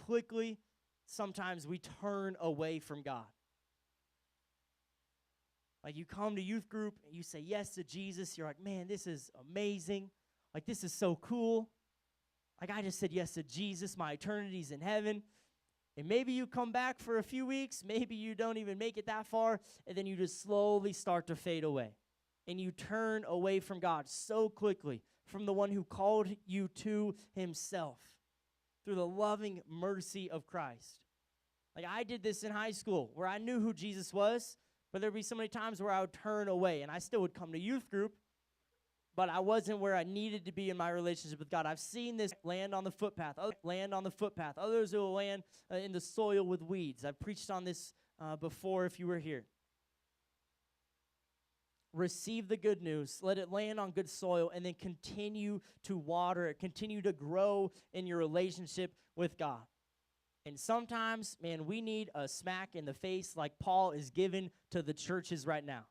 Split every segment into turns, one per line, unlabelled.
quickly sometimes we turn away from God. Like you come to youth group and you say yes to Jesus. You're like, man, this is amazing. Like this is so cool. Like I just said yes to Jesus. My eternity's in heaven. And maybe you come back for a few weeks. Maybe you don't even make it that far. And then you just slowly start to fade away. And you turn away from God so quickly, from the one who called you to himself through the loving mercy of Christ. Like I did this in high school where I knew who Jesus was, but there'd be so many times where I would turn away. And I still would come to youth group, but I wasn't where I needed to be in my relationship with God. I've seen this land on the footpath, Others will land in the soil with weeds. I've preached on this before if you were here. Receive the good news, let it land on good soil, and then continue to water it, continue to grow in your relationship with God. And sometimes, man, we need a smack in the face like Paul is giving to the churches right now.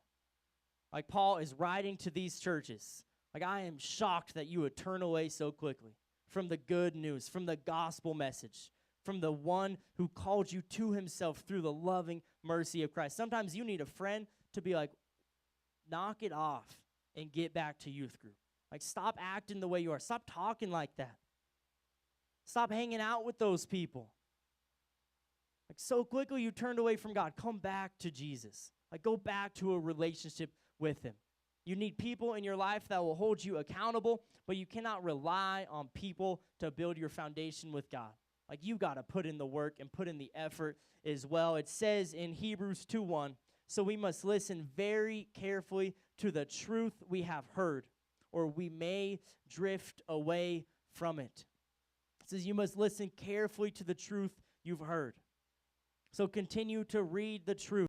Like Paul is writing to these churches. Like I am shocked that you would turn away so quickly from the good news, from the gospel message, from the one who called you to himself through the loving mercy of Christ. Sometimes you need a friend to be like, knock it off and get back to youth group. Like stop acting the way you are. Stop talking like that. Stop hanging out with those people. Like so quickly you turned away from God. Come back to Jesus. Like go back to a relationship with him. You need people in your life that will hold you accountable, but you cannot rely on people to build your foundation with God. Like you got to put in the work and put in the effort as well. It says in Hebrews 2:1, so we must listen very carefully to the truth we have heard, or we may drift away from it. It says you must listen carefully to the truth you've heard. So continue to read the truth.